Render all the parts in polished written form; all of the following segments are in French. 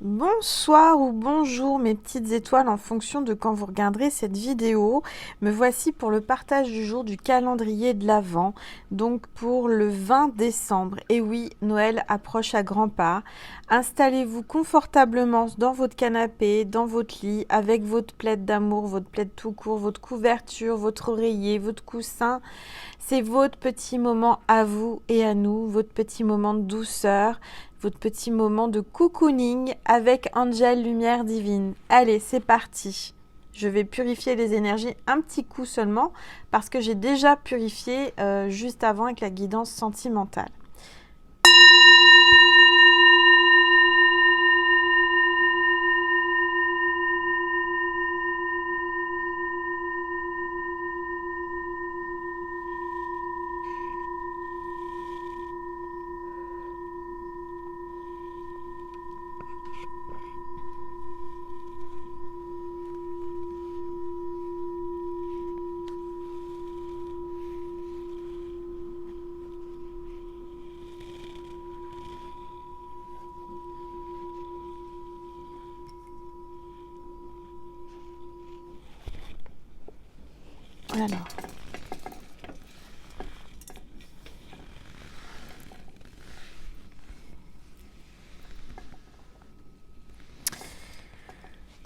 Bonsoir ou bonjour mes petites étoiles en fonction de quand vous regarderez cette vidéo. Me voici pour le partage du jour du calendrier de l'Avent, donc pour le 20 décembre. Et oui, Noël approche à grands pas. Installez-vous confortablement dans votre canapé, dans votre lit, avec votre plaid d'amour, votre plaid tout court, votre couverture, votre oreiller, votre coussin. C'est votre petit moment à vous et à nous, votre petit moment de douceur, votre petit moment de cocooning avec Angel Lumière Divine. Allez, c'est parti. Je vais purifier les énergies un petit coup seulement parce que j'ai déjà purifié juste avant avec la guidance sentimentale.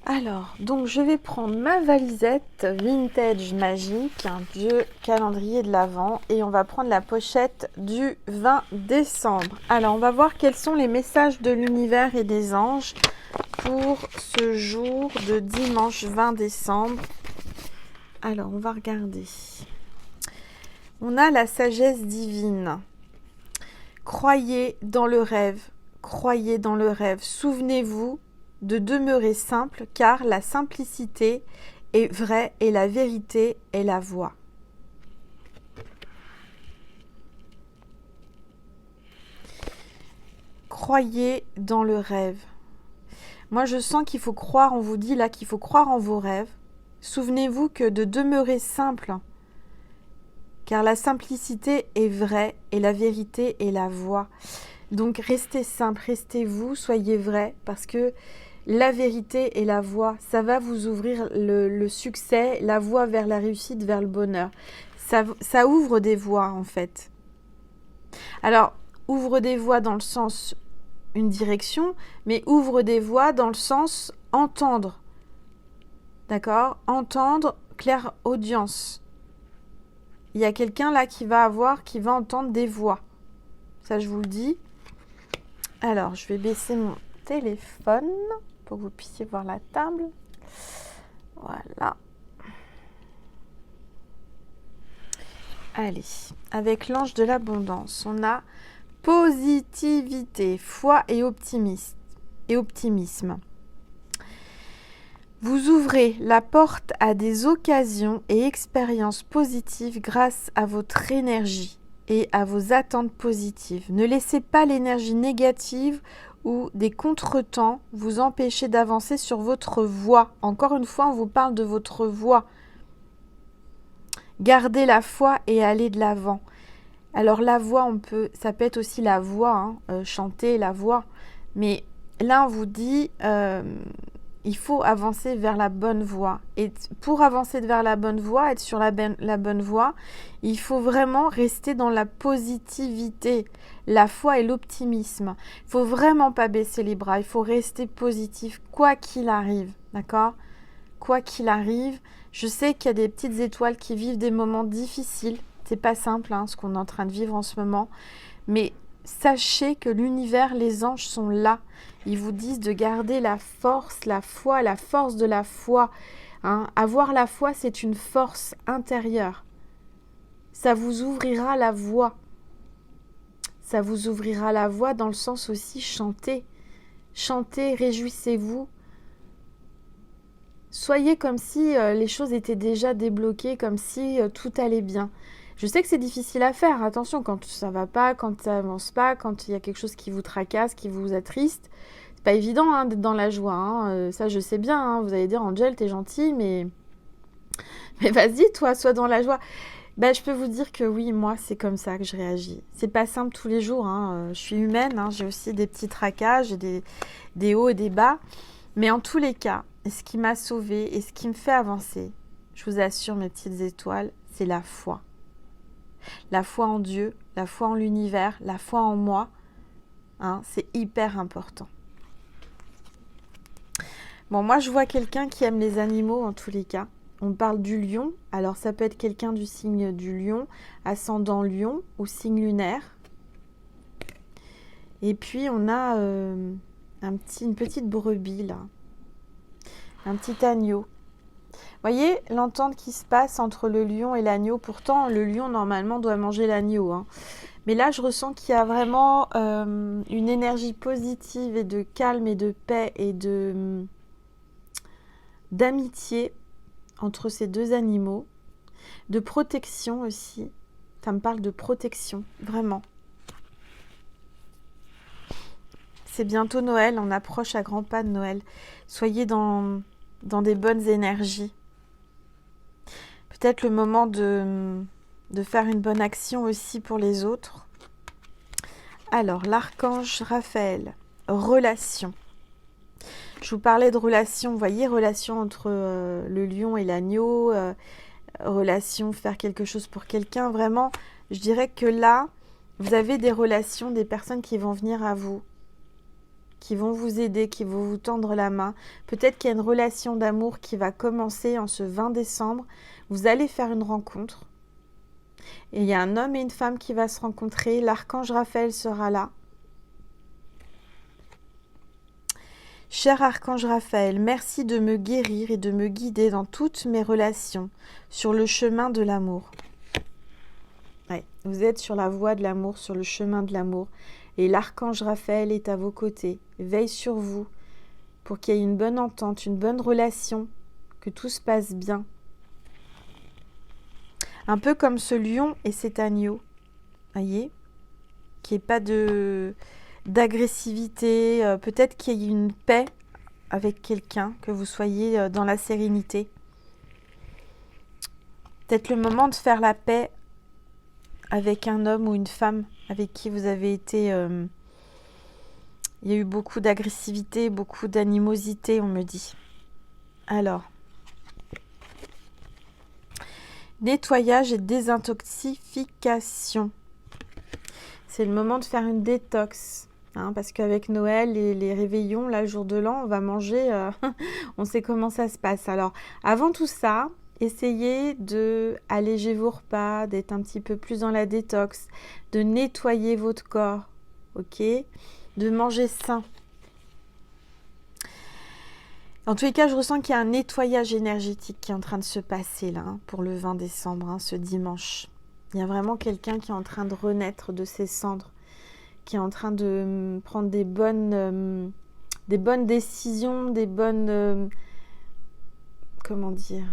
Alors, donc je vais prendre ma valisette vintage magique du calendrier de l'Avent et on va prendre la pochette du 20 décembre. Alors, on va voir quels sont les messages de l'univers et des anges pour ce jour de dimanche 20 décembre. Alors, on va regarder. On a la sagesse divine. Croyez dans le rêve, croyez dans le rêve. Souvenez-vous de demeurer simple, car la simplicité est vraie et la vérité est la voie. Croyez dans le rêve. Moi, je sens qu'il faut croire, on vous dit là qu'il faut croire en vos rêves. Souvenez-vous que de demeurer simple, car la simplicité est vraie et la vérité est la voie. Donc, restez simple, restez vous, soyez vrai, parce que la vérité et la voie, ça va vous ouvrir le succès, la voie vers la réussite, vers le bonheur. Ça ouvre des voies, en fait. Alors, ouvre des voies dans le sens une direction, mais ouvre des voies dans le sens entendre. D'accord ? Entendre, claire audience. Il y a quelqu'un là qui va entendre des voix. Ça, je vous le dis. Alors, je vais baisser mon téléphone pour que vous puissiez voir la table. Voilà. Allez, avec l'ange de l'abondance, on a positivité, foi et optimisme. Vous ouvrez la porte à des occasions et expériences positives grâce à votre énergie et à vos attentes positives. Ne laissez pas l'énergie négative ou des contretemps vous empêcher d'avancer sur votre voie. Encore une fois, on vous parle de votre voie. Gardez la foi et allez de l'avant. Alors la voix, ça peut être aussi la voix, chanter la voix. Mais là, on vous dit, il faut avancer vers la bonne voie. Et pour avancer vers la bonne voie, être sur la bonne voie, il faut vraiment rester dans la positivité, la foi et l'optimisme. Il faut vraiment pas baisser les bras, il faut rester positif, quoi qu'il arrive, d'accord ? Quoi qu'il arrive, je sais qu'il y a des petites étoiles qui vivent des moments difficiles. C'est pas simple, ce qu'on est en train de vivre en ce moment. Mais sachez que l'univers, les anges sont là. Ils vous disent de garder la force, la foi, la force de la foi. Avoir la foi, c'est une force intérieure. Ça vous ouvrira la voie. Ça vous ouvrira la voie dans le sens aussi chanter. Chantez, réjouissez-vous. Soyez comme si les choses étaient déjà débloquées, comme si tout allait bien. Je sais que c'est difficile à faire, attention, quand ça va pas, quand ça avance pas, quand il y a quelque chose qui vous tracasse, qui vous attriste. C'est pas évident d'être dans la joie, ça je sais bien, vous allez dire Angel, t'es gentille, mais vas-y toi, sois dans la joie. Ben, je peux vous dire que oui, moi, c'est comme ça que je réagis. C'est pas simple tous les jours, hein. Je suis humaine, hein. J'ai aussi des petits tracages, des hauts et des bas. Mais en tous les cas, ce qui m'a sauvée et ce qui me fait avancer, je vous assure, mes petites étoiles, c'est la foi. La foi en Dieu, la foi en l'univers, la foi en moi, hein, c'est hyper important. Bon, moi, je vois quelqu'un qui aime les animaux en tous les cas. On parle du lion. Alors, ça peut être quelqu'un du signe du lion, ascendant lion ou signe lunaire. Et puis, on a une petite brebis, là. Un petit agneau. Voyez l'entente qui se passe entre le lion et l'agneau. Pourtant, le lion, normalement, doit manger l'agneau, hein. Mais là, je ressens qu'il y a vraiment une énergie positive et de calme et de paix et d'amitié entre ces deux animaux, de protection aussi. Ça me parle de protection, vraiment. C'est bientôt Noël, on approche à grands pas de Noël. Soyez dans des bonnes énergies. Peut-être le moment de faire une bonne action aussi pour les autres. Alors, l'archange Raphaël, relation. Je vous parlais de relation, vous voyez, relation entre le lion et l'agneau, relation, faire quelque chose pour quelqu'un. Vraiment, je dirais que là, vous avez des relations, des personnes qui vont venir à vous, qui vont vous aider, qui vont vous tendre la main. Peut-être qu'il y a une relation d'amour qui va commencer en ce 20 décembre. Vous allez faire une rencontre. Et il y a un homme et une femme qui va se rencontrer. L'archange Raphaël sera là. Cher archange Raphaël, merci de me guérir et de me guider dans toutes mes relations sur le chemin de l'amour. Ouais, vous êtes sur la voie de l'amour, sur le chemin de l'amour. Et l'archange Raphaël est à vos côtés, veille sur vous pour qu'il y ait une bonne entente, une bonne relation, que tout se passe bien. Un peu comme ce lion et cet agneau, voyez, qu'il n'y ait pas d'agressivité, peut-être qu'il y ait une paix avec quelqu'un, que vous soyez dans la sérénité. Peut-être le moment de faire la paix avec un homme ou une femme avec qui vous avez été... il y a eu beaucoup d'agressivité, beaucoup d'animosité, on me dit. Alors, nettoyage et désintoxification. C'est le moment de faire une détox. Hein, parce qu'avec Noël et les réveillons, là, le jour de l'an, on va manger, on sait comment ça se passe. Alors, avant tout ça, essayez de alléger vos repas, d'être un petit peu plus dans la détox, de nettoyer votre corps, ok? De manger sain. En tous les cas, je ressens qu'il y a un nettoyage énergétique qui est en train de se passer là, hein, pour le 20 décembre, hein, ce dimanche. Il y a vraiment quelqu'un qui est en train de renaître de ses cendres, qui est en train de prendre des bonnes décisions, des bonnes, comment dire,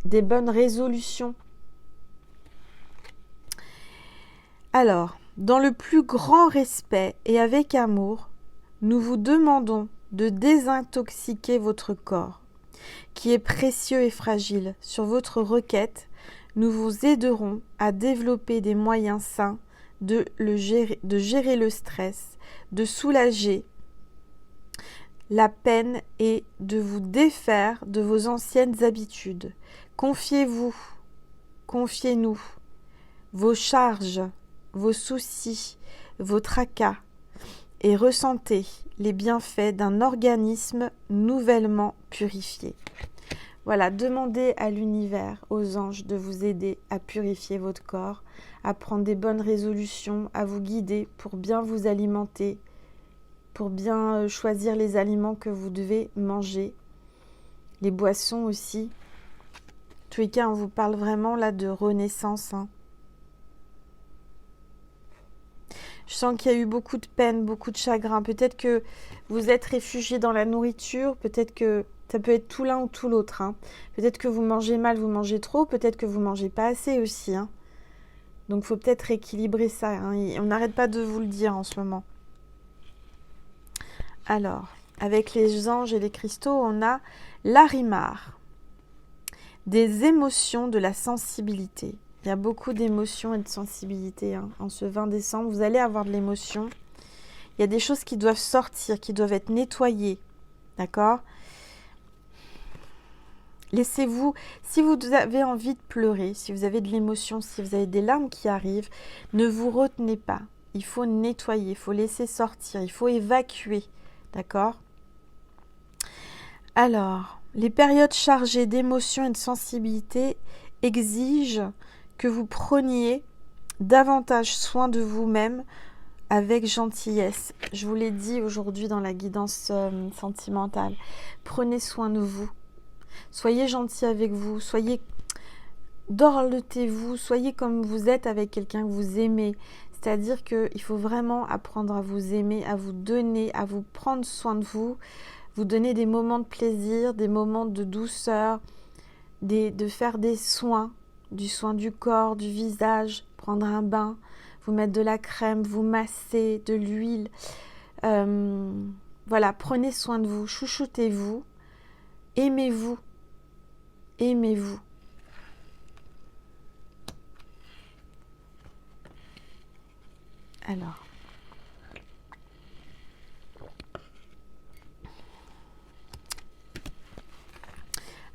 des bonnes résolutions. Alors, dans le plus grand respect et avec amour, nous vous demandons de désintoxiquer votre corps, qui est précieux et fragile. Sur votre requête, nous vous aiderons à développer des moyens sains de gérer le stress, de soulager la peine et de vous défaire de vos anciennes habitudes. Confiez-vous, confiez-nous vos charges, vos soucis, vos tracas et ressentez les bienfaits d'un organisme nouvellement purifié. Voilà, demandez à l'univers, aux anges de vous aider à purifier votre corps, à prendre des bonnes résolutions, à vous guider pour bien vous alimenter, pour bien choisir les aliments que vous devez manger, les boissons aussi. En tous les cas, on vous parle vraiment là de renaissance, hein. Je sens qu'il y a eu beaucoup de peine, beaucoup de chagrin. Peut-être que vous êtes réfugié dans la nourriture, peut-être que ça peut être tout l'un ou tout l'autre, hein. Peut-être que vous mangez mal, vous mangez trop, peut-être que vous mangez pas assez aussi, hein. Donc il faut peut-être rééquilibrer ça, hein. On n'arrête pas de vous le dire en ce moment. Alors, avec les anges et les cristaux, on a l'arimar, des émotions, de la sensibilité. Il y a beaucoup d'émotions et de sensibilité hein. En ce 20 décembre, vous allez avoir de l'émotion. Il y a des choses qui doivent sortir, qui doivent être nettoyées. D'accord? Laissez-vous, si vous avez envie de pleurer, si vous avez de l'émotion, si vous avez des larmes qui arrivent, ne vous retenez pas. Il faut nettoyer, il faut laisser sortir, il faut évacuer. D'accord? Alors, les périodes chargées d'émotions et de sensibilité exigent que vous preniez davantage soin de vous-même avec gentillesse. Je vous l'ai dit aujourd'hui dans la guidance sentimentale. Prenez soin de vous. Soyez gentil avec vous. Dorlotez-vous. Soyez comme vous êtes avec quelqu'un que vous aimez. C'est-à-dire qu'il faut vraiment apprendre à vous aimer, à vous donner, à vous prendre soin de vous. Vous donner des moments de plaisir, des moments de douceur, de faire des soins, du soin du corps, du visage, prendre un bain, vous mettre de la crème, vous masser, de l'huile. Voilà, prenez soin de vous, chouchoutez-vous, aimez-vous, aimez-vous. Alors,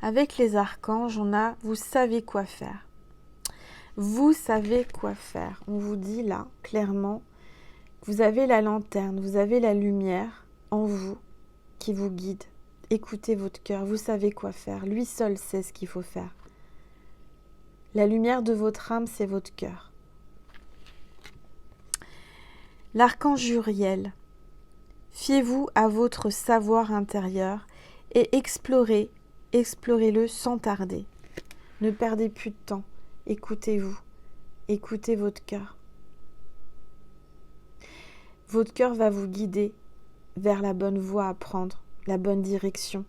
avec les archanges, on a « vous savez quoi faire ». Vous savez quoi faire. On vous dit là, clairement, vous avez la lanterne, vous avez la lumière en vous qui vous guide. Écoutez votre cœur, vous savez quoi faire. Lui seul sait ce qu'il faut faire. La lumière de votre âme, c'est votre cœur. L'archange Uriel, fiez-vous à votre savoir intérieur et explorez-le sans tarder. Ne perdez plus de temps. Écoutez-vous, écoutez votre cœur. Votre cœur va vous guider vers la bonne voie à prendre, la bonne direction.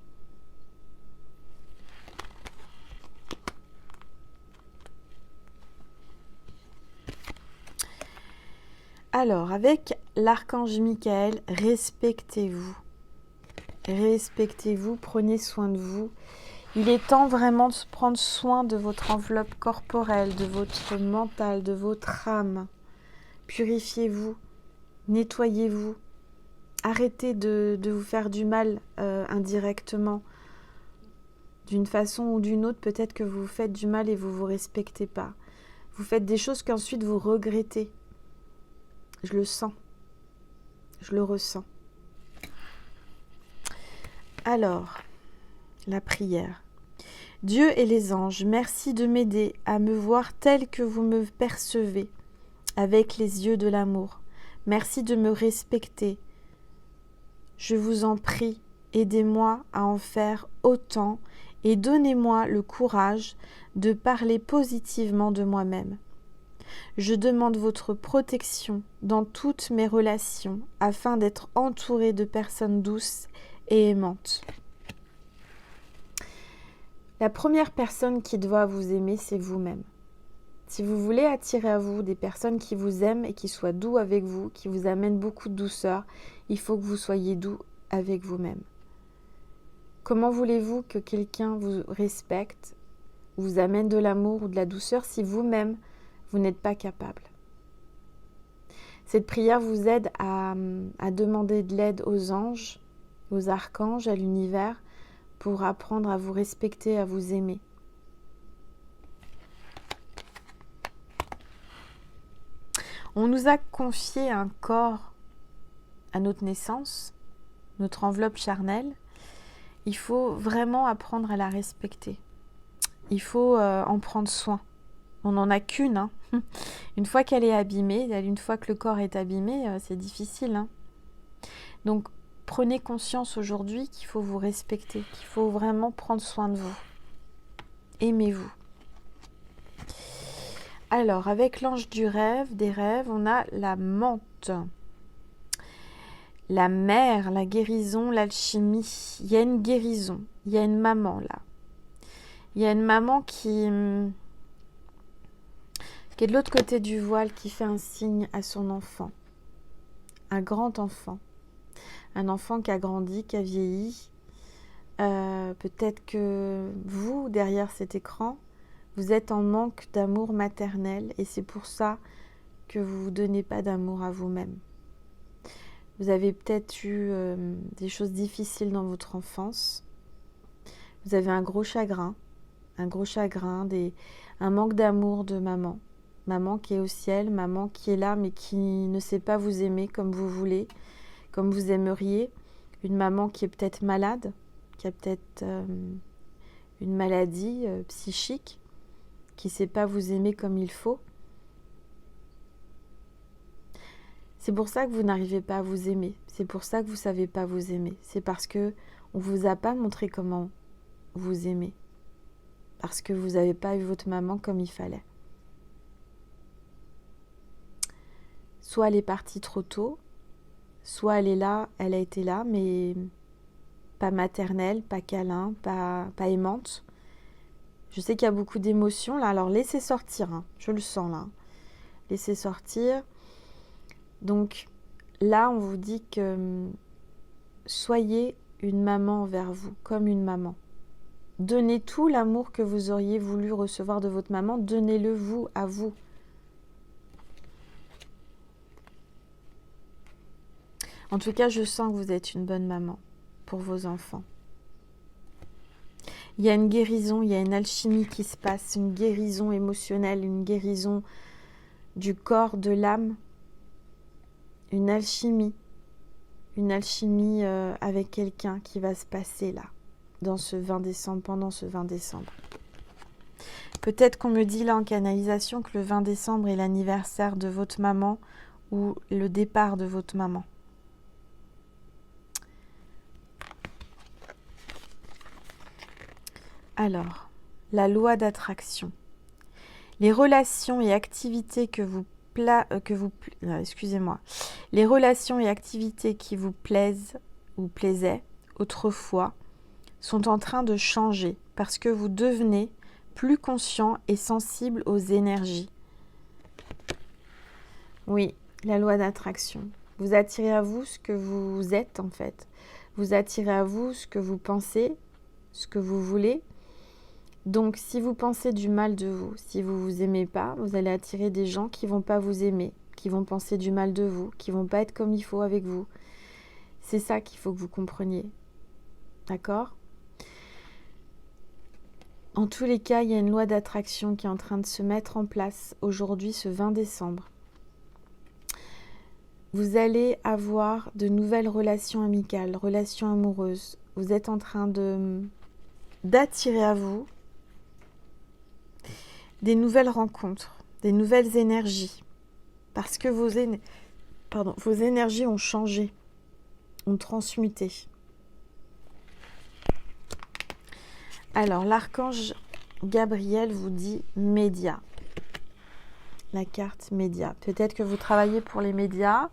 Alors, avec l'archange Michael, respectez-vous. Respectez-vous, prenez soin de vous. Il est temps vraiment de prendre soin de votre enveloppe corporelle, de votre mental, de votre âme. Purifiez-vous, nettoyez-vous. Arrêtez de vous faire du mal indirectement. D'une façon ou d'une autre, peut-être que vous vous faites du mal et vous ne vous respectez pas. Vous faites des choses qu'ensuite vous regrettez. Je le sens. Je le ressens. Alors, la prière. Dieu et les anges, merci de m'aider à me voir tel que vous me percevez, avec les yeux de l'amour. Merci de me respecter. Je vous en prie, aidez-moi à en faire autant et donnez-moi le courage de parler positivement de moi-même. Je demande votre protection dans toutes mes relations afin d'être entourée de personnes douces et aimantes. La première personne qui doit vous aimer, c'est vous-même. Si vous voulez attirer à vous des personnes qui vous aiment et qui soient doux avec vous, qui vous amènent beaucoup de douceur, il faut que vous soyez doux avec vous-même. Comment voulez-vous que quelqu'un vous respecte, vous amène de l'amour ou de la douceur si vous-même, vous n'êtes pas capable? Cette prière vous aide à demander de l'aide aux anges, aux archanges, à l'univers, pour apprendre à vous respecter, à vous aimer. On nous a confié un corps à notre naissance, notre enveloppe charnelle. Il faut vraiment apprendre à la respecter. Il faut en prendre soin. On n'en a qu'une. Hein. Une fois qu'elle est abîmée, une fois que le corps est abîmé, c'est difficile. Hein. Donc, prenez conscience aujourd'hui qu'il faut vous respecter, qu'il faut vraiment prendre soin de vous. Aimez-vous. Alors, avec l'ange des rêves, on a la menthe. La mère, la guérison, l'alchimie. Il y a une guérison, il y a une maman là. Il y a une maman qui est de l'autre côté du voile, qui fait un signe à son enfant. Un grand enfant. Un enfant qui a grandi, qui a vieilli. Peut-être que vous, derrière cet écran, Vous êtes en manque d'amour maternel et c'est pour ça que vous ne vous donnez pas d'amour à vous-même. Vous avez peut-être eu des choses difficiles dans votre enfance. Vous avez un gros chagrin, un manque d'amour de maman. Maman qui est au ciel, maman qui est là mais qui ne sait pas vous aimer comme vous voulez, comme vous aimeriez. Une maman qui est peut-être malade, qui a peut-être une maladie psychique, qui ne sait pas vous aimer comme il faut. C'est pour ça que vous n'arrivez pas à vous aimer. C'est pour ça que vous ne savez pas vous aimer. C'est parce que on ne vous a pas montré comment vous aimer. Parce que vous n'avez pas eu votre maman comme il fallait. Soit elle est partie trop tôt, soit elle est là, elle a été là, mais pas maternelle, pas câlin, pas aimante. Je sais qu'il y a beaucoup d'émotions là, alors laissez sortir, hein. Je le sens là. Laissez sortir. Donc là, on vous dit que soyez une maman envers vous, comme une maman. Donnez tout l'amour que vous auriez voulu recevoir de votre maman, donnez-le vous à vous. En tout cas, je sens que vous êtes une bonne maman pour vos enfants. Il y a une guérison, il y a une alchimie qui se passe, une guérison émotionnelle, une guérison du corps, de l'âme, une alchimie avec quelqu'un qui va se passer là, dans ce 20 décembre, pendant ce 20 décembre. Peut-être qu'on me dit là en canalisation que le 20 décembre est l'anniversaire de votre maman ou le départ de votre maman. Alors, la loi d'attraction. Les relations et activités les relations et activités qui vous plaisent ou plaisaient autrefois sont en train de changer parce que vous devenez plus conscient et sensible aux énergies. Oui, la loi d'attraction. Vous attirez à vous ce que vous êtes en fait. Vous attirez à vous ce que vous pensez, ce que vous voulez. Donc, si vous pensez du mal de vous, si vous ne vous aimez pas, vous allez attirer des gens qui ne vont pas vous aimer, qui vont penser du mal de vous, qui ne vont pas être comme il faut avec vous. C'est ça qu'il faut que vous compreniez. D'accord ? En tous les cas, il y a une loi d'attraction qui est en train de se mettre en place aujourd'hui, ce 20 décembre. Vous allez avoir de nouvelles relations amicales, relations amoureuses. Vous êtes en train d'attirer à vous des nouvelles rencontres, des nouvelles énergies. Parce que vos énergies ont changé, ont transmuté. Alors, l'archange Gabriel vous dit médias. La carte médias. Peut-être que vous travaillez pour les médias,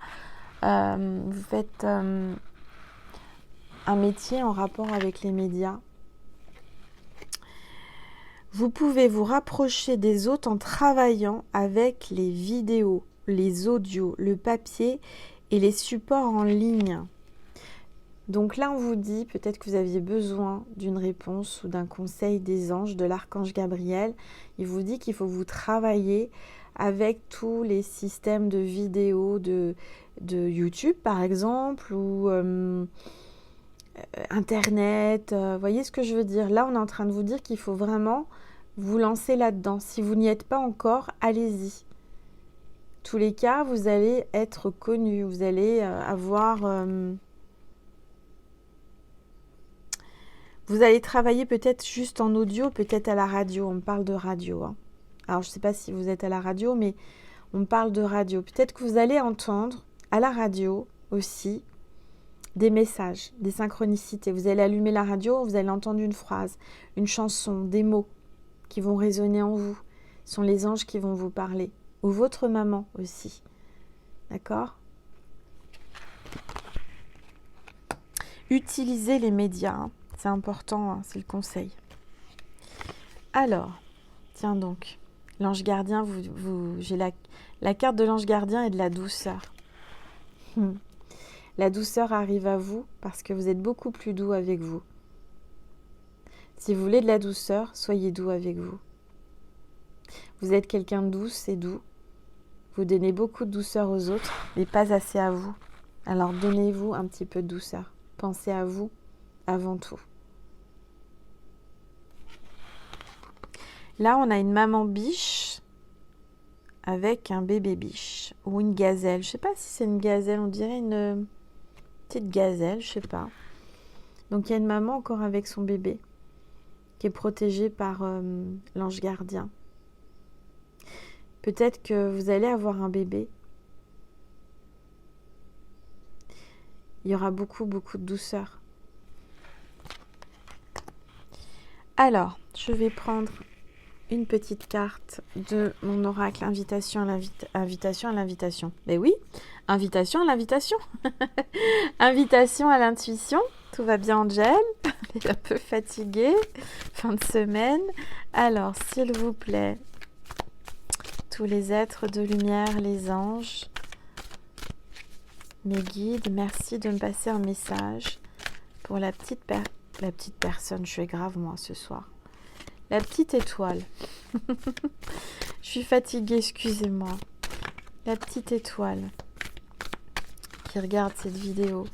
vous faites un métier en rapport avec les médias. Vous pouvez vous rapprocher des autres en travaillant avec les vidéos, les audios, le papier et les supports en ligne. Donc là, on vous dit, peut-être que vous aviez besoin d'une réponse ou d'un conseil des anges, de l'archange Gabriel. Il vous dit qu'il faut que vous travailler avec tous les systèmes de vidéos de YouTube, par exemple, ou Internet. Voyez ce que je veux dire? Là, on est en train de vous dire qu'il faut vraiment vous lancer là-dedans. Si vous n'y êtes pas encore, allez-y. Tous les cas, vous allez être connu, vous allez avoir... vous allez travailler peut-être juste en audio, peut-être à la radio. On parle de radio. Hein. Alors, je ne sais pas si vous êtes à la radio, mais on parle de radio. Peut-être que vous allez entendre à la radio aussi des messages, des synchronicités. Vous allez allumer la radio, vous allez entendre une phrase, une chanson, des mots qui vont résonner en vous. Ce sont les anges qui vont vous parler. Ou votre maman aussi. D'accord ? Utilisez les médias. Hein. C'est important, hein, c'est le conseil. Alors, tiens donc, l'ange gardien, j'ai la carte de l'ange gardien et de la douceur. La douceur arrive à vous parce que vous êtes beaucoup plus doux avec vous. Si vous voulez de la douceur, soyez doux avec vous. Vous êtes quelqu'un de douce et doux. Vous donnez beaucoup de douceur aux autres, mais pas assez à vous. Alors donnez-vous un petit peu de douceur. Pensez à vous avant tout. Là, on a une maman biche avec un bébé biche ou une gazelle. Je sais pas si c'est une gazelle, on dirait une petite gazelle, je sais pas. Donc il y a une maman encore avec son bébé qui est protégée par l'ange gardien. Peut-être que vous allez avoir un bébé. Il y aura beaucoup, beaucoup de douceur. Alors, je vais prendre une petite carte de mon oracle invitation à l'invitation. Mais oui, invitation à l'invitation. Invitation à l'intuition. Tout va bien, Angèle? Elle est un peu fatiguée. Fin de semaine. Alors, s'il vous plaît, tous les êtres de lumière, les anges, mes guides, merci de me passer un message pour la petite personne. Je suis grave, moi, ce soir. La petite étoile. Je suis fatiguée, excusez-moi. La petite étoile qui regarde cette vidéo.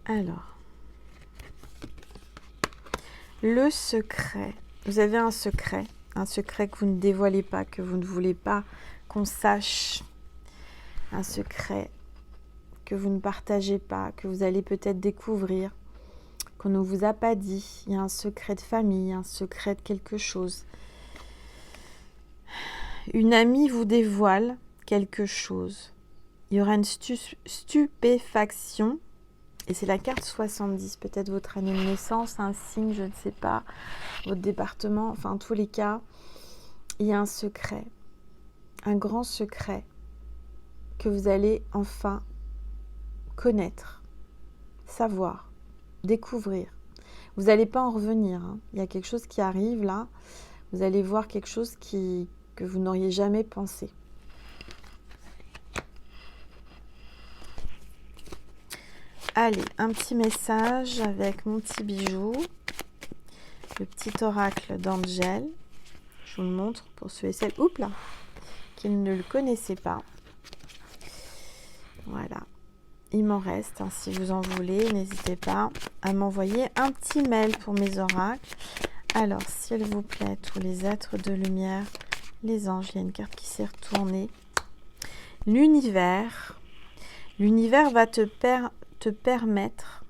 Alors, le secret. Vous avez un secret que vous ne dévoilez pas, que vous ne voulez pas qu'on sache. Un secret que vous ne partagez pas, que vous allez peut-être découvrir, qu'on ne vous a pas dit. Il y a un secret de famille, un secret de quelque chose. Une amie vous dévoile quelque chose. Il y aura une stupéfaction. Et c'est la carte 70, peut-être votre année de naissance, un signe, je ne sais pas, votre département, enfin en tous les cas, il y a un secret, un grand secret que vous allez enfin connaître, savoir, découvrir. Vous n'allez pas en revenir, hein. Il y a quelque chose qui arrive là, vous allez voir quelque chose que vous n'auriez jamais pensé. Allez, un petit message avec mon petit bijou, le petit oracle d'Angèle. Je vous le montre pour ceux et celles qui ne le connaissaient pas. Voilà, il m'en reste. Hein, si vous en voulez, n'hésitez pas à m'envoyer un petit mail pour mes oracles. Alors, s'il vous plaît, tous les êtres de lumière, les anges, il y a une carte qui s'est retournée. L'univers. L'univers va te permettre,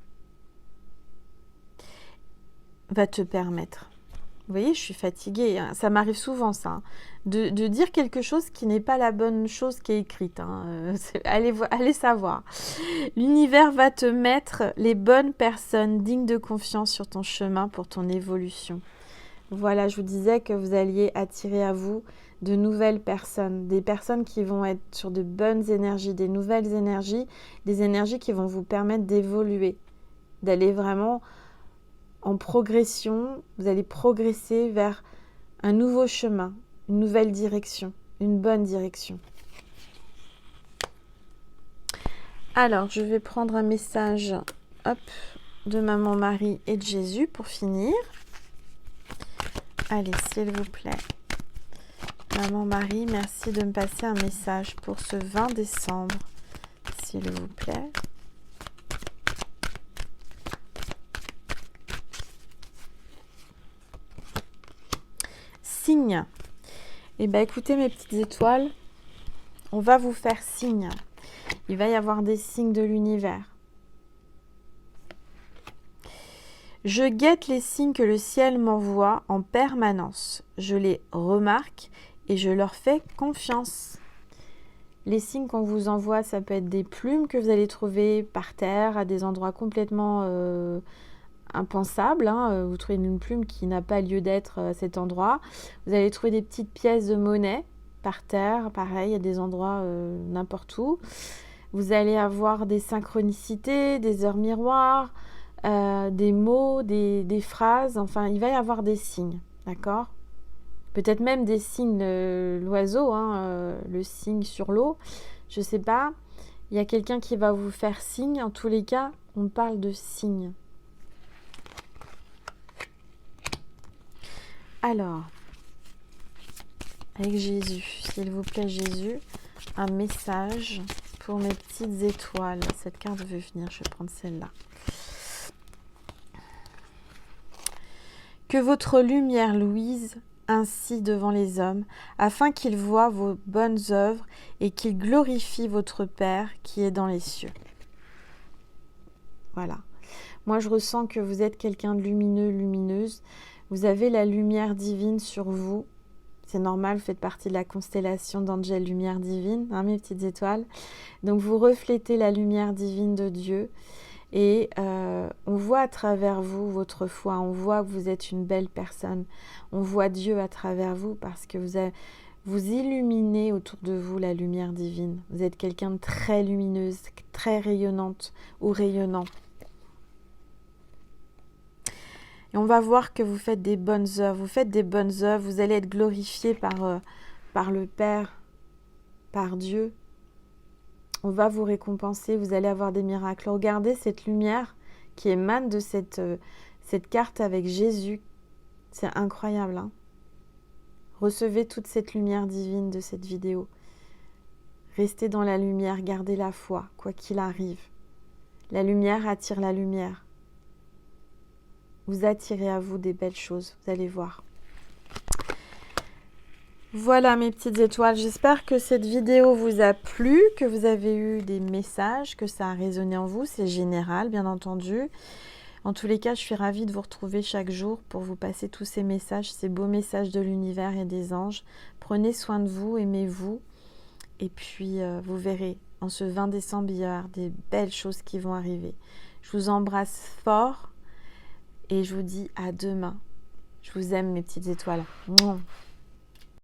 vous voyez, je suis fatiguée, hein. Ça m'arrive souvent ça, hein, de dire quelque chose qui n'est pas la bonne chose qui est écrite, hein. Allez savoir. L'univers va te mettre les bonnes personnes dignes de confiance sur ton chemin pour ton évolution. Voilà, je vous disais que vous alliez attirer à vous de nouvelles personnes, des personnes qui vont être sur de bonnes énergies, des nouvelles énergies, des énergies qui vont vous permettre d'évoluer, d'aller vraiment en progression. Vous allez progresser vers un nouveau chemin, une nouvelle direction, une bonne direction. Alors, je vais prendre un message de Maman Marie et de Jésus pour finir. Allez, s'il vous plaît. Maman Marie, merci de me passer un message pour ce 20 décembre, s'il vous plaît. Signe. Eh bien, écoutez mes petites étoiles, on va vous faire signe. Il va y avoir des signes de l'univers. Je guette les signes que le ciel m'envoie en permanence. Je les remarque et je leur fais confiance. Les signes qu'on vous envoie, ça peut être des plumes que vous allez trouver par terre, à des endroits complètement impensables. Hein. Vous trouvez une plume qui n'a pas lieu d'être à cet endroit. Vous allez trouver des petites pièces de monnaie par terre, pareil, à des endroits n'importe où. Vous allez avoir des synchronicités, des heures miroirs, des mots, des phrases. Enfin, il va y avoir des signes, d'accord ? Peut-être même des signes, l'oiseau, hein, le signe sur l'eau, je ne sais pas. Il y a quelqu'un qui va vous faire signe. En tous les cas, on parle de signes. Alors, avec Jésus, s'il vous plaît Jésus, un message pour mes petites étoiles. Cette carte veut venir, je vais prendre celle-là. Que votre lumière luise ainsi devant les hommes, afin qu'ils voient vos bonnes œuvres et qu'ils glorifient votre Père qui est dans les cieux. Voilà. Moi, je ressens que vous êtes quelqu'un de lumineux, lumineuse. Vous avez la lumière divine sur vous. C'est normal, vous faites partie de la constellation d'Angèle Lumière Divine, hein, mes petites étoiles. Donc, vous reflétez la lumière divine de Dieu. Et on voit à travers vous votre foi, on voit que vous êtes une belle personne. On voit Dieu à travers vous parce que vous illuminez autour de vous la lumière divine. Vous êtes quelqu'un de très lumineuse, très rayonnante ou rayonnant. Et on va voir que vous faites des bonnes œuvres. Vous faites des bonnes œuvres, vous allez être glorifié par le Père, par Dieu. On va vous récompenser, vous allez avoir des miracles. Regardez cette lumière qui émane de cette carte avec Jésus. C'est incroyable, hein? Recevez toute cette lumière divine de cette vidéo. Restez dans la lumière, gardez la foi, quoi qu'il arrive. La lumière attire la lumière. Vous attirez à vous des belles choses, vous allez voir. Voilà mes petites étoiles, j'espère que cette vidéo vous a plu, que vous avez eu des messages, que ça a résonné en vous, c'est général bien entendu. En tous les cas, je suis ravie de vous retrouver chaque jour pour vous passer tous ces messages, ces beaux messages de l'univers et des anges. Prenez soin de vous, aimez-vous et puis vous verrez, en ce 20 décembre, il y aura des belles choses qui vont arriver. Je vous embrasse fort et je vous dis à demain. Je vous aime mes petites étoiles. Mouah.